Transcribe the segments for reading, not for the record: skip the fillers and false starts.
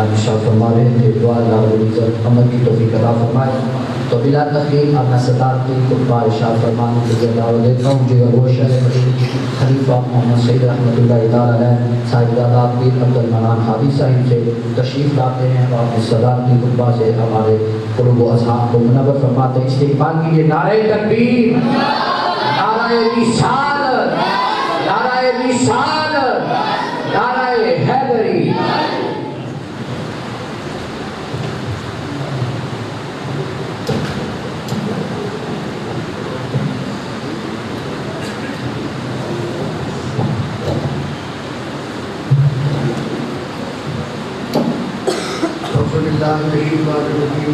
ارشاد فرما رہے تھے دعا اللہ رب العزت عمل کی توفیق عطا فرمائے. تو بلا تخیر اب میں صدارتی خطبہ ارشاد فرمانے کے لیے دعوت دیتا ہوں. جو روشن خلیفہ محمد سعید رحمۃ اللہ تعالیٰ علیہ صاحبزادہ پیر عبد المنان ہادی صاحب سے تشریف لاتے ہیں اور اپنے صدارتی خطبہ سے ہمارے قلوب و اذہان کو منور فرماتے ہیں. استقبال کیجیے. نعرہ تکبیر، نعرہ رسالت، نعرہ رسالت، نعرہ حیدری.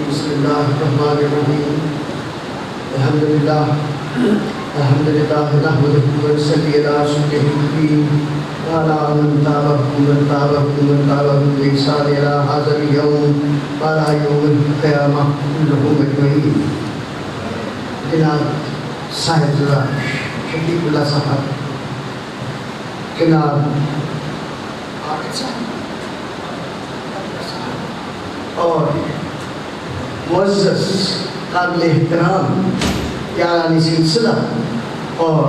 بسم اللہ الرحمن الرحیم. الحمدللہ نحمدہ ونصلی علی رسولہ الکریم وعلی من تابعہ بإحسان الی ھذا اليوم وعلی یوم القیامہ کلہم اجمعین. جناب صاحبزادہ شفیق اللہ صاحب، جناب عاقل صاحب اور معزز قابل احترام یارانی سلسلہ اور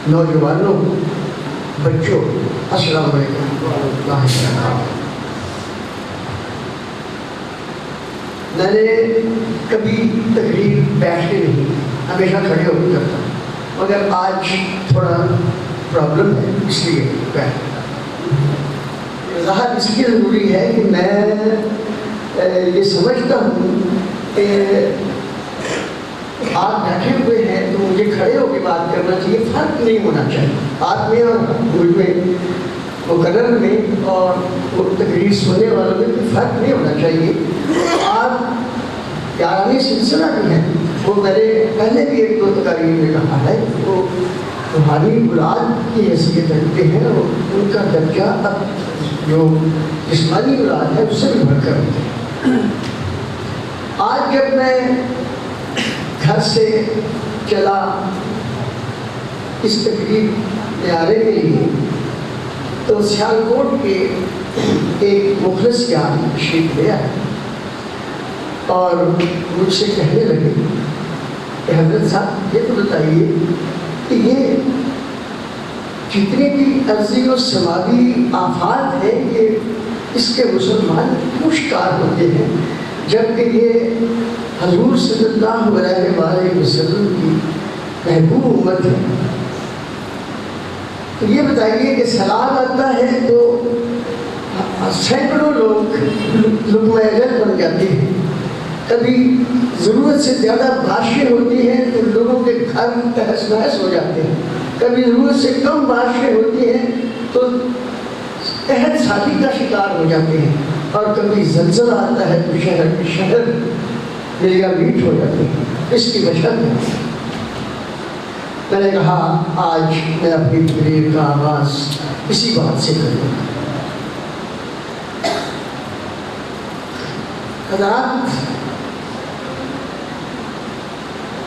نوجوانوں، بچوں، السلام علیکم ورحمۃ اللہ وبرکاتہ. میں نے کبھی تقریر بیٹھ کے نہیں، ہمیشہ کھڑے ہو کے کرتا ہوں، مگر آج تھوڑا پرابلم ہے اس لیے بیٹھ. وضاحت اس لیے ضروری ہے کہ میں یہ سمجھتا ہوں کہ آپ بیٹھے ہوئے ہیں تو مجھے کھڑے ہو کے بات کرنا چاہیے. فرق نہیں ہونا چاہیے آپ میں اور مجھ میں، مقرر میں اور تقریر سننے والوں میں کوئی فرق نہیں ہونا چاہیے. آپ یارانی سلسلہ بھی ہیں، وہ میں نے پہلے بھی ایک دو تقاریر میں کہا ہے، وہ روحانی اولاد کی حیثیت رکھتے ہیں اور ان کا درجہ اب جو جسمانی اولاد ہے اس سے بھی بڑھ کر ہوتے ہیں. آج جب میں گھر سے چلا اس تقریب میں آنے کے لیے تو سیالکوٹ کے ایک مخلص یار تشریف لے آئے اور مجھ سے کہنے لگے کہ حضرت صاحب یہ تو بتائیے کہ یہ جتنے بھی ارضی و سماوی آفات ہیں یہ اس کے مسلمان کیوں شکار ہوتے ہیں، جبکہ یہ حضور صلی اللہ علیہ وسلم کی محبوب امت ہے. تو یہ بتائیے کہ سیلاب آتا ہے تو سینکڑوں لوگ لقمہ اجل بن جاتے ہیں، کبھی ضرورت سے زیادہ بارشیں ہوتی ہیں تو لوگوں کے گھر تہس نہس ہو جاتے ہیں، کبھی ضرورت سے کم بارشیں ہوتی ہیں تو قحط سالی کا شکار ہو جاتے ہیں، اور کبھی زلزلہ آتا ہے تو شہر دریا میٹ ہو جاتے ہیں. اس کی وجہ میں نے کہا آج میں اپنی تقریر کا آغاز اسی بات سے کروں. حضرات،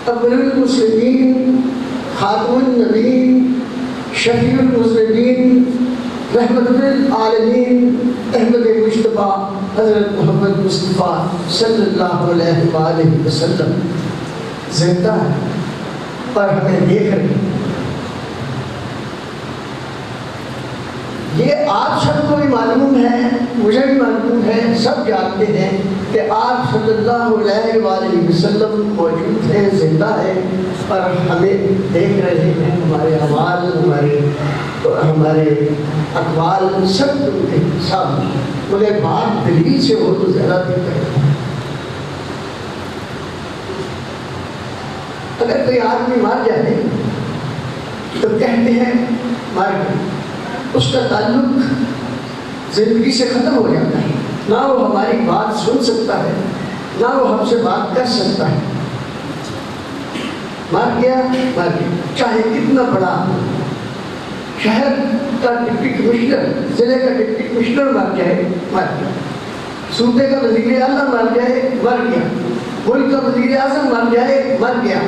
اول المسلمین، خاتم النبیین، شفیع المذنبین، رحمت للعالمین، احمد مجتبیٰ حضرت محمد مصطفیٰ صلی اللہ علیہ وآلہ وسلم زندہ ہے اور ہمیں دیکھ رہے ہیں. یہ آپ سب کو بھی معلوم ہے، مجھے بھی معلوم ہے، سب جانتے ہیں کہ آپ صلی اللہ علیہ وآلہ وسلم موجود ہیں، زندہ ہیں اور ہمیں دیکھ رہے ہیں. ہمارے اعمال، ہمارے اقوال سب ان کے سامنے، مگر بات دلیل سے ہو تو زیادہ بہتر ہے. اگر کوئی آدمی مر جائے تو کہتے ہیں مر گیا، اس کا تعلق زندگی سے ختم ہو جاتا ہے، نہ وہ ہماری بات سن سکتا ہے، نہ وہ ہم سے بات کر سکتا ہے. مر گیا، مر گیا، چاہے کتنا بڑا شہر کا ڈپٹی کمشنر، ضلع کا ڈپٹی کمشنر مر جائے، مر گیا. صوبے کا وزیر اعلیٰ مر جائے، مر گیا. ملک کا وزیر اعظم مر جائے، مر گیا.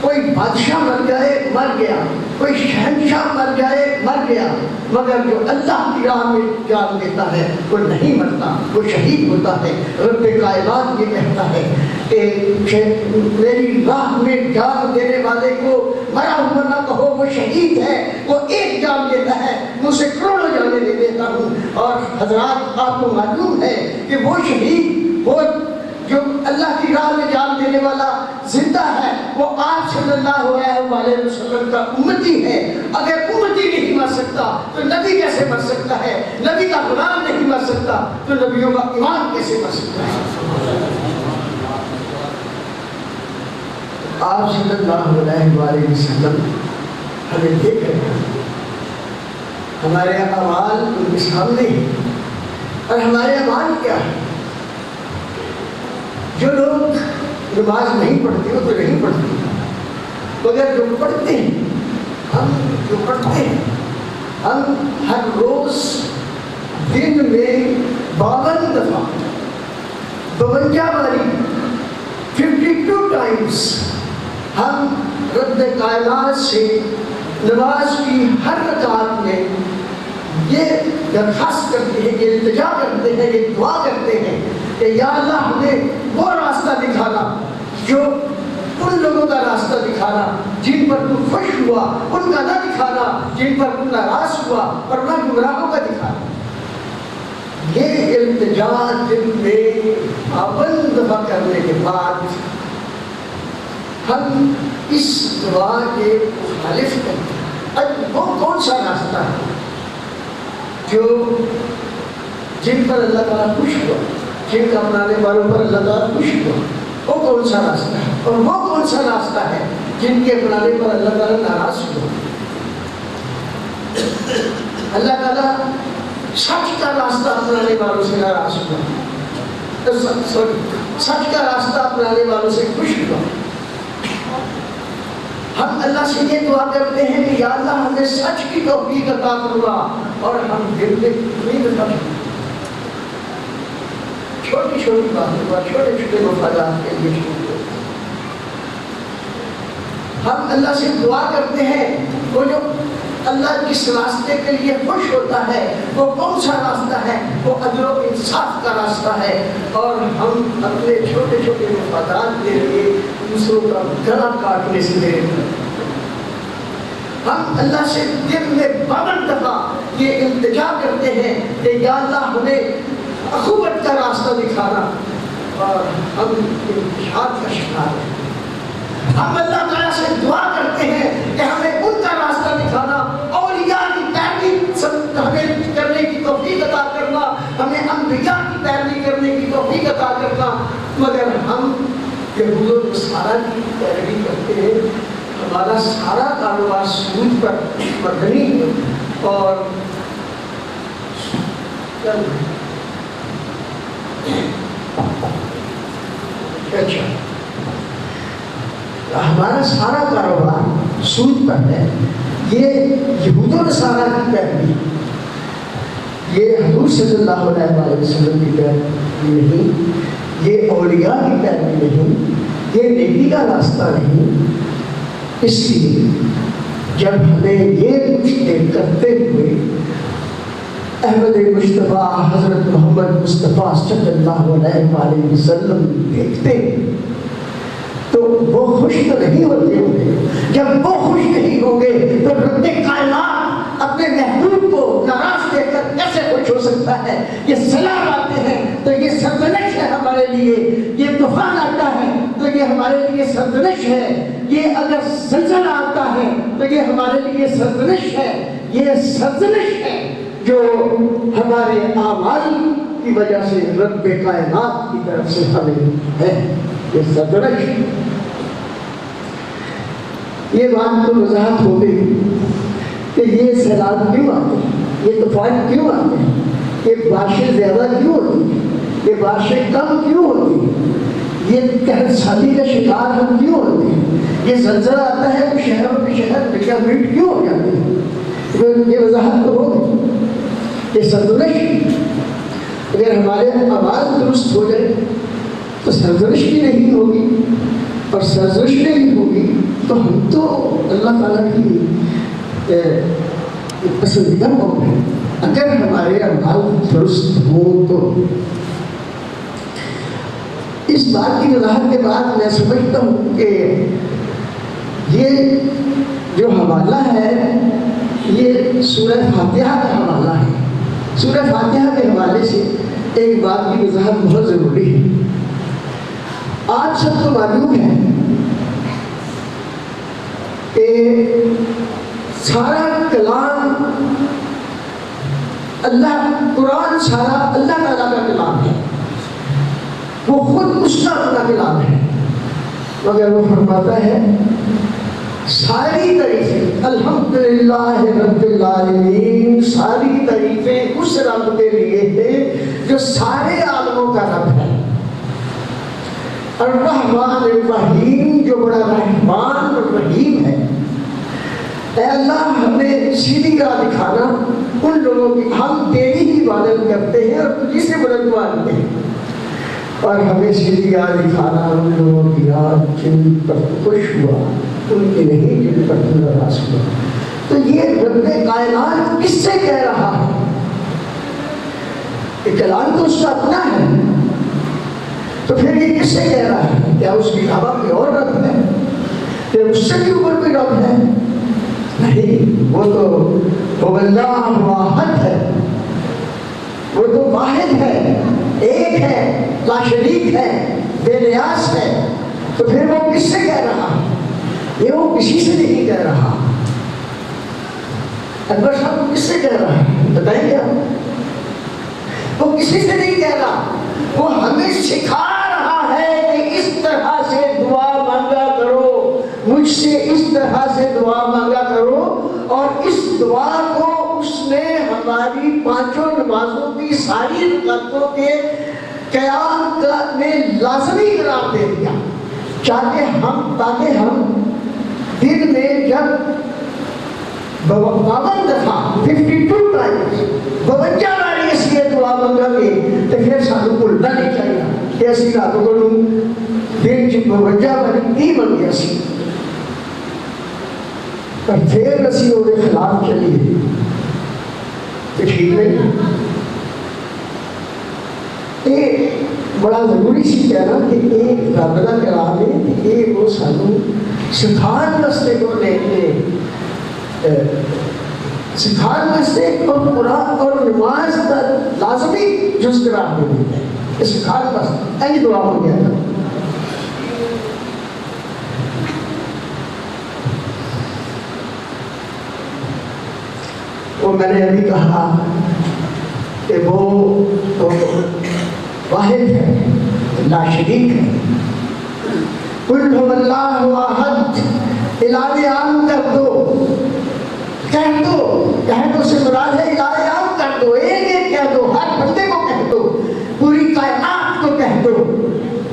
کوئی بادشاہ مر جائے مر گیا، کوئی شہنشاہ مر جائے مر گیا، مگر جو اللہ کی راہ میں جان دیتا ہے وہ نہیں مرتا، وہ شہید ہوتا ہے۔ رب کائنات یہ کہتا ہے کہ میری راہ میں جان دینے والے کو مرا ہوا نہ کہو، وہ شہید ہے، وہ ایک جان دیتا ہے، میں اسے کروڑوں جانے دے دیتا ہوں۔ اور حضرات آپ کو معلوم ہے کہ وہ شہید، وہ جو اللہ کی راہ میں جان دینے والا زندہ ہے، وہ آپ صلی اللہ علیہ وسلم کا امتی ہے۔ اگر امتی نہیں مر سکتا تو نبی کیسے مر سکتا ہے؟ نبی کا غلام نہیں مر سکتا تو نبیوں کا ایمان کیسے مر سکتا ہے؟ آپ صلی اللہ علیہ وسلم ہمیں دیکھ رہے ہیں، ہمارے اعمال ان کے سامنے ہیں، اور ہمارے اعمال کیا ہے؟ جو لوگ نماز نہیں پڑھتے وہ تو نہیں پڑھتے، مگر جو پڑھتے ہیں، ہم جو پڑھتے ہیں، ہم ہر روز دن میں 52 دفعہ 52 باری 52 ٹائمز ہم رب کائنات سے نماز کی ہر رکعت میں یہ درخواست کرتے ہیں، یہ التجا کرتے ہیں، یہ دعا کرتے ہیں کہ یا اللہ ہمیں وہ راستہ دکھانا جو ان لوگوں کا راستہ دکھانا جن پر تو خوش ہوا، ان کا نہ دکھانا جن پر تو ناراض ہوا، اور نہ گمراہوں کا دکھانا۔ یہ التجا دل میں 52 دفعہ کرنے کے بعد ہم اس دعا کے مخالف کرتے ہیں۔ اب وہ کون سا راستہ ہے جو جن پر اللہ تعالیٰ خوش ہوا، جن کا اپنانے والوں پر اللہ تعالیٰ خوش ہوا، وہ کون سا راستہ ہے؟ اور وہ کون سا راستہ ہے جن کے اپنانے پر اللہ تعالیٰ ناراض ہوا؟ اللہ تعالیٰ سچ کا راستہ اپنانے والوں سے ناراض ہوا، سچ کا راستہ اپنانے والوں سے خوش ہوا۔ ہم اللہ سے یہ دعا کرتے ہیں کہ یا اللہ ہمیں سچ کی توفیق عطا فرما، اور ہم دل میں امید رکھتے ہیں چھوٹی چھوٹی باتوں پر، چھوٹے چھوٹے مفادات کے لیے ہم اللہ سے دعا کرتے ہیں۔ وہ جو اللہ جس راستے کے لیے خوش ہوتا ہے وہ کون سا راستہ ہے؟ وہ عدل و انصاف کا راستہ ہے، اور ہم اپنے چھوٹے چھوٹے مفادات کے لیے دوسروں کا گلا کاٹنے سے دیر کرتے ہیں۔ ہم اللہ سے دل میں 52 دفعہ یہ التجا کرتے ہیں کہ یا اللہ ہمیں اخوت کا راستہ دکھانا، اور ہم انتشار کا شکار ہیں۔ ہم اللہ تعالیٰ سے دعا کرتے ہیں کہ ہمیں ان کا راستہ دکھانا، اولیاء کی پیروی ہمیں کرنے کی توفیق عطا کرنا، ہمیں انبیاء کی پیروی کرنے کی توفیق عطا کرنا، مگر ہم یہود و نصارہ کی پیروی کرتے ہیں۔ ہمارا سارا کاروبار سود پر مبنی ہے، اور اچھا ہمارا سارا کاروبار سود پر ہے۔ یہ یہود و نصارہ کی پیروی، یہ حضور صلی اللہ علیہ وسلم کی پیروی نہیں، یہ اولیاء کی پیروی نہیں، یہ نیکی کا راستہ نہیں۔ اس لیے جب ہمیں یہ کچھ کرتے ہوئے احمد مصطفیٰ حضرت محمد مصطفیٰ صلی اللہ علیہ وسلم دیکھتے ہیں تو وہ خوش تو نہیں ہوتے ہوں گے۔ جب وہ خوش نہیں ہوں گے تو رب کائنات اپنے محبوب کو ناراض دیکھ کر کیسے خوش ہو سکتا ہے؟ یہ سیلاب آتے ہیں تو یہ سرزنش ہے ہمارے لیے، یہ طوفان آتا ہے تو یہ ہمارے لیے سرزنش ہے، یہ اگر زلزلہ آتا ہے تو یہ ہمارے لیے سرزنش ہے۔ یہ سرزنش ہے جو ہمارے اعمال کی وجہ سے رب کائنات کی طرف سے ہمیں ہے، یہ سرزنش۔ یہ بات تو وضاحت ہو گئی کہ یہ سیلاب کیوں آتے ہیں، یہ طوفان کیوں آتے ہیں، یہ بارشیں زیادہ کیوں ہوتی ہیں، یہ بارشیں کم کیوں ہوتی ہیں، یہ قحط سالی کا شکار ہم کیوں ہوتے ہیں، یہ زلزلہ آتا ہے تو شہروں کے شہر مٹ کیوں ہو جاتے ہیں۔ یہ وضاحت تو ہو گئی۔ یہ سرزنش اگر ہمارے اعمال درست ہو جائے تو سرزنش بھی نہیں ہوگی، اور سرزنشیں بھی ہوگی تو ہم تو اللہ تعالیٰ کی پسندیدہ قوم ہے اگر ہمارے اعمال درست ہوں تو۔ اس بات کی وضاحت کے بعد میں سمجھتا ہوں کہ یہ جو حوالہ ہے یہ سورہ فاتحہ کا حوالہ ہے۔ سورہ فاتحہ کے حوالے سے ایک بات کی وضاحت بہت ضروری ہے۔ آپ سب کو معلوم ہے کہ سارا کلام اللہ، قرآن سارا اللہ تعالیٰ کا کلام ہے، وہ خود اس کا اپنا کلام ہے، مگر وہ فرماتا ہے ساری تعریفیں الحمدللہ رب العالمین، ساری تعریفیں اس رب کے لیے ہیں جو سارے عالموں کا رب ہے، الرحمن الرحیم جو بڑا رحمان اور رحیم ہے۔ اے اللہ ہمیں سیدھی راہ دکھانا ان لوگوں کی، ہم تیری ہی عبادت کرتے ہیں اور تجھی سے مدد مانگتے ہیں، اور ہمیں سیدھی راہ دکھانا ان لوگوں کی راہ جن پر خوش ہوا، ان کی نہیں جن پر تو ناراض ہوا۔ تو یہ رب کائنات کس سے کہہ رہا ہے؟ یہ کلام تو اس کا اپنا ہے، تو پھر یہ کس سے کہہ رہا ہے؟ کیا اس کے علاوہ کوئی اور رب ہے؟ کیا اس سے بھی اوپر کوئی رب ہے؟ نہیں، وہ تو اللہ واحد ہے، وہ تو واحد ہے، ایک ہے، لا شریک ہے، بے نیاز ہے۔ تو پھر وہ کس سے کہہ رہا ہے؟ یہ وہ کسی سے نہیں کہہ رہا۔ اکبر صاحب وہ کس سے کہہ رہا ہے بتائیں گے آپ؟ وہ کسی سے نہیں کہہ رہا، وہ ہمیں سکھا رہا ہے کہ اس طرح سے دعا مانگا کرو، مجھ سے اس طرح سے دعا مانگا کرو۔ اور اس دعا کو اس نے ہماری پانچوں نمازوں کی ساری رکعتوں کے قیام میں لازمی قرار دے دیا، تاکہ ہم دن میں جب 52 دفعہ 52 ٹائمز 52 بار اس لیے دعا مانگا گے تو پھر سانو بھولنا نہیں چاہیے کہ اسی رات کو دن 52 بار کی بن گیا سی، اور پھر اسی وہ خلاف چلیے تو ٹھیک نہیں۔ یہ بڑا ضروری سی کہنا کہ ایک رب کا کلام ہے کہ یہ وہ سانو سکھان واسطے کو لے کے سکھان واسطے اور قرآن اور نماز کا لازمی جز قرار دے دیتا ہے کہ سکھان واسطے ایسی دعا ہو گیا تھا۔ وہ میں نے ابھی کہا کہ وہ تو واحد ہے، لا شریک ہے۔ قل هو اللہ احد، الہ عام کر دو، کہہ دو سے مراد ہے الہ عام کر دو، ایک کہہ دو، ہر بندے کو کہہ دو، پوری کائنات کو کہہ دو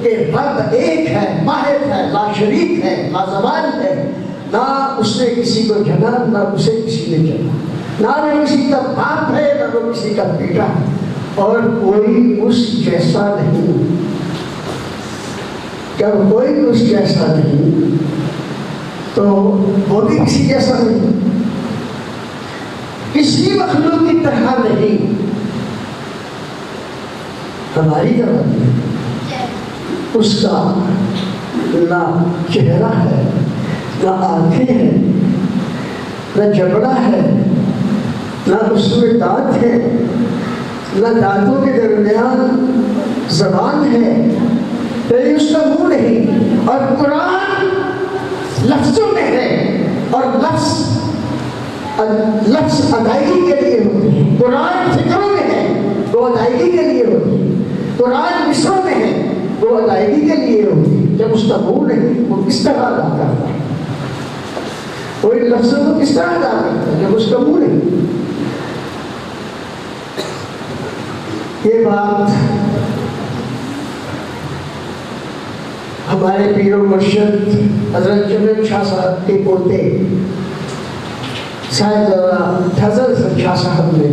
کہ رب ایک ہے، واحد ہے، لا شریک ہے، لا زوال ہے، نہ اس نے کسی کو جنا، نہ اسے کسی نے جنا، نہ وہ کسی کا باپ ہے، نہ وہ کسی کا بیٹا ہے، اور کوئی اس جیسا نہیں۔ جب کوئی اس جیسا نہیں تو وہ بھی کسی جیسا نہیں، کسی مخلوق کی طرح نہیں، ہماری طرح نہیں۔ اس کا نہ چہرہ ہے، نہ آنکھیں ہیں، نہ جبڑا ہے، نہ اس میں دانت ہے، نہ دانتوں کے درمیان زبان ہے، یعنی اس کا منہ نہیں۔ اور قرآن لفظوں میں ہے، اور لفظ ادائیگی کے لیے ہوتے ہیں، قرآن فکروں میں ہے وہ ادائیگی کے لیے ہوتی ہے، قرآن مصروں میں ہے وہ ادائیگی کے لیے ہوتی ہے۔ جب اس کا منہ نہیں وہ کس طرح ادا کرتا ہے؟ وہ ان لفظوں کو کس طرح ادا کرتا ہے جب اس کا منہ نہیں؟ یہ بات ہمارے پیر و مرشد حضرت جنرل شاہ صاحب کے پوتے سائنسداں فضل شاہ صاحب نے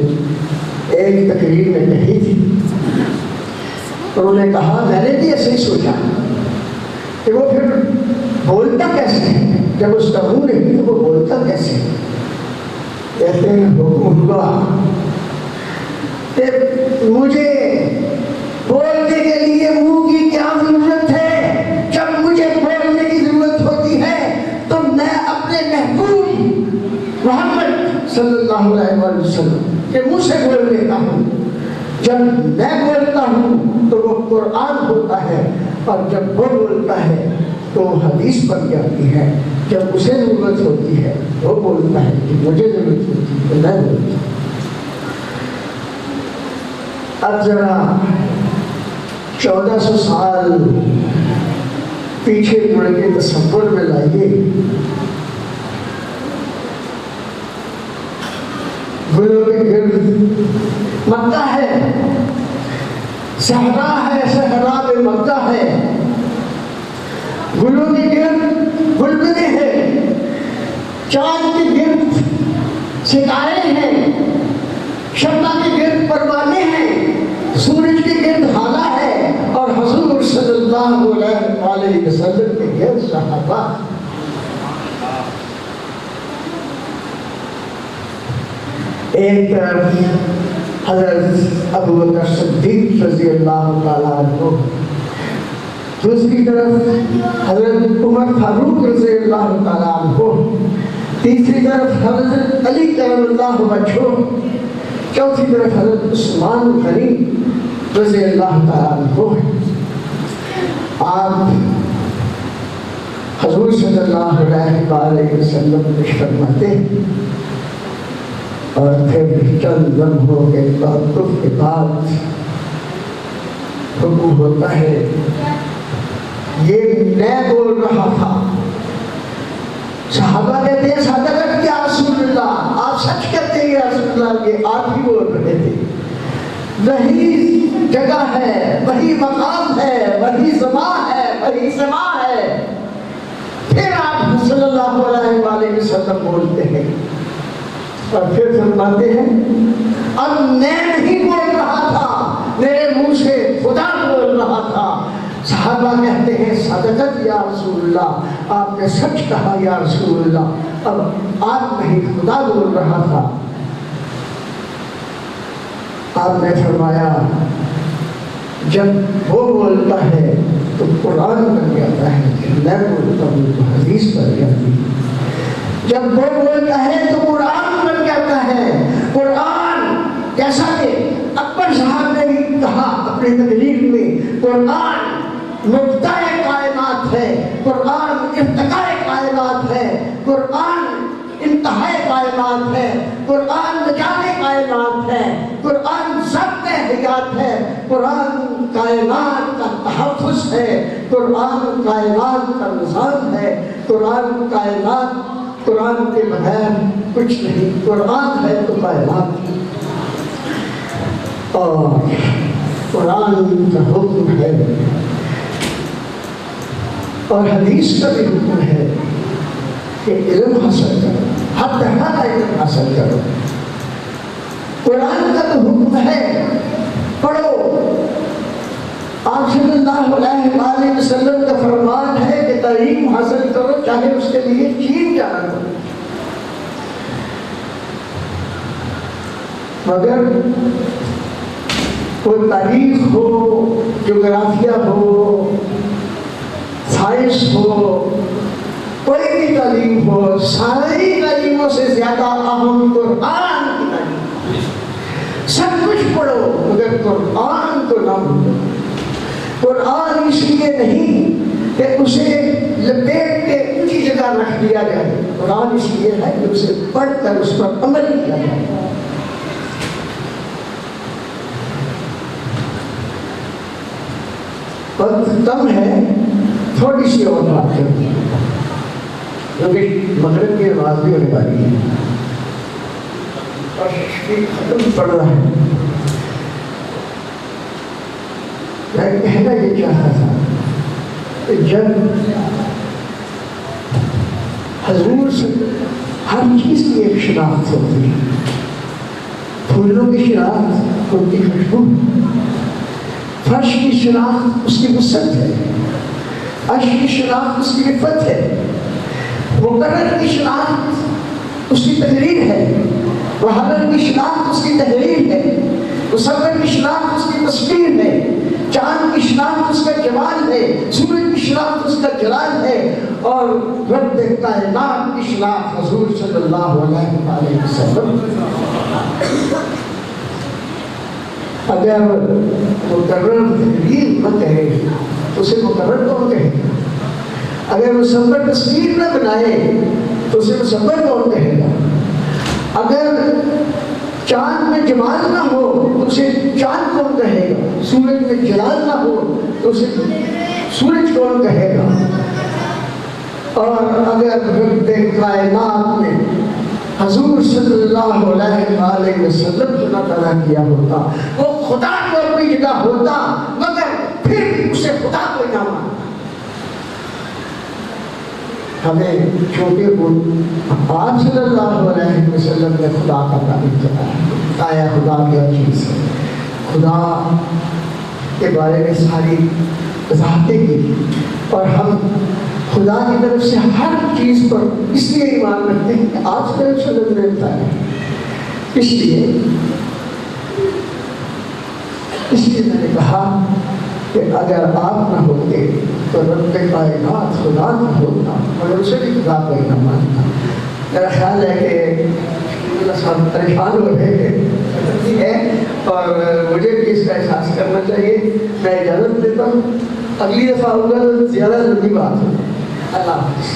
ایک تقریر میں کہی تھی۔ انہوں نے کہا میں نے بھی ایسے ہی سوچا کہ وہ پھر بولتا کیسے ہے؟ جب اس کا منہ نہیں تو وہ بولتا کیسے ہے؟ کہتے ہیں حکم ہوا کہ مجھے بولنے کے لیے منہ کی کیا ضرورت ہے؟ جب مجھے بولنے کی ضرورت ہوتی ہے تو میں اپنے محبوب محمد صلی اللہ علیہ وسلم کے منہ سے بول لیتا ہوں. جب میں بولتا ہوں تو وہ قرآن ہوتا ہے، اور جب وہ بولتا ہے تو وہ حدیث بن جاتی ہے. جب اسے ضرورت ہوتی ہے وہ بولتا ہے کہ مجھے ضرورت ہوتی ہے تو میں بولتا ہوں. اب ذرا 1400 سال پیچھے مڑ کے تصور میں لائیے. گلوں کے گرد مکہ ہے، صحرا ہے، صحرا میں مکہ ہے. گلوں کے گرد گلبدیں ہیں، چاند کے گرد ستارے ہیں، شمع کے گرد پروانے ہیں، سورج کے گرد ہالہ ہے، اور حضور صلی اللہ علیہ وسلم کے گرد صحابہ. ایک طرف حضرت ابو بکر صدیق رضی اللہ تعالیٰ عنہ، دوسری طرف حضرت عمر فاروق رضی اللہ تعالیٰ عنہ، تیسری طرف حضرت علی کرم اللہ وجہہ، چوتھی طرف حضرت عثمان غنی رضی اللہ تعالیٰ عنہ. آپ حضور صلی اللہ علیہ وسلم پیش فرماتے ہیں، اور پھر چند لمحوں کے توقف کے بعد حکم ہوتا ہے. یہ میں بول رہا تھا. صحابہ کہتے ہیں صدقت یا رسول اللہ، آپ سچ کہتے ہیں یا رسول اللہ، یہ آپ ہی بول رہے تھے. وہی جگہ ہے، وہی مقام ہے، وہی زمان ہے، وہی سما ہے. پھر آپ صلی اللہ علیہ وسلم بولتے ہیں اور پھر فرماتے ہیں اب میں نہیں بول رہا تھا، میرے منہ سے خدا بول رہا تھا. صحابہ کہتے ہیں صدقت یا رسول اللہ، آپ نے سچ کہا یا رسول اللہ. اب آپ نہیں خدا بول رہا تھا. آپ نے فرمایا جب وہ بولتا ہے تو قرآن بن جاتا ہے، جب میں بولتا ہوں تو حدیث بن جاتی ہے. جب وہ بولتا ہے تو قرآن بن جاتا ہے. قرآن جیسا کہ اکبر صاحب نے بھی کہا اپنے تقریر میں، قرآن مبدأ کائنات ہے، قرآن ارتقاء کائنات ہے، قرآن انتہاء کائنات ہے، قرآن نجات کائنات ہے، قرآن ضبط حیات ہے، قرآن کائنات کا تحفظ ہے، قرآن کائنات کا نظام ہے، قرآن کائنات، قرآن کے بغیر کچھ نہیں. قرآن ہے تو کائنات. اور قرآن کا حکم ہے اور حدیث کا بھی حکم ہے کہ علم حاصل کرو، ہر طرح کا علم حاصل کرو. قرآن کا تو حکم ہے پڑھو. آپ صلی اللہ علیہ وسلم کا فرمان ہے کہ تعلیم حاصل کرو، چاہے اس کے لیے چین جانا کرو. مگر کوئی تاریخ ہو، جغرافیہ ہو، سائنس ہو، کوئی بھی تعلیم ہو، ساری تعلیموں سے زیادہ اہم قرآن کی تعلیم. سب کچھ پڑھو مگر قرآن کو نہ بھولو. قرآن اس لیے نہیں کہ اسے لپیٹ کے اونچی جگہ رکھ دیا جائے، قرآن اس لیے ہے کہ اسے پڑھ کر اس پر عمل کیا جائے. وقت کم ہے، تھوڑی سی اور بات کرتے ہیں کیونکہ مغرب کی نماز بھی ہونے والی ہے اور ختم پڑ رہا ہے. میں کہنا یہ چاہتا تھا کہ جب حضور سے ہر چیز کی ایک شناخت ہوتی ہے، پھولوں کی شناخت ان کی خوشبو، فرش کی شناخت اس کی وسعت ہے، عرش کی شناخت اس کی عفت ہے، مقرر کی شناخت اس کی تحریر ہے، محرر کی شناخت اس کی تحریر ہے، مصور کی شناخت اس کی تصویر ہے، چاند کی شناخت اس کا جمال ہے، سورج کی شناخت اس کا جلال ہے، اور رب کائنات کی شناخت حضور صلی اللہ علیہ وسلم۔ اگر مقرر تحریر نہ کہے تو اسے مقرر کون کہے گا؟ اگر مصور تصویر نہ بنائے تو اسے مصور کون کہے گا؟ اگر چاند میں جمال نہ ہو تو اسے چاند کون کہے گا؟ سورج میں جلال نہ ہو تو اسے سورج کون کہے گا؟ اور اگر رب کائنات میں حضور صلی اللہ علیہ وسلم کو نہ پیدا کیا ہوتا، وہ خدا کو اپنی جگہ ہوتا، مگر پھر بھی اسے خدا کو نہ مانتا۔ ہمیں چھوٹے کو آپ صلی اللہ علیہ وسلم نے خدا کا تعریف بتایا، خدا کیا چیز ہے، خدا کے بارے میں ساری وضاحتیں کی، اور ہم خدا کی طرف سے ہر چیز پر اس لیے ایمان رکھتے ہیں کہ آج صلی اللہ علیہ وسلم نے بتایا، اس لیے میں نے کہا کہ اگر آپ نہ ہوتے تو رب کائنات خدا نہ ہوتا، مگر اسے بھی خدا کو ہی نہ مانتا۔ میرا خیال ہے کہ صاحب پریشان ہو رہے ہیں اور مجھے بھی اس کا احساس کرنا چاہیے۔ میں اجازت دیتا ہوں، اگلی دفعہ ہوگا تو زیادہ ضروری بات ہے۔ اللہ حافظ۔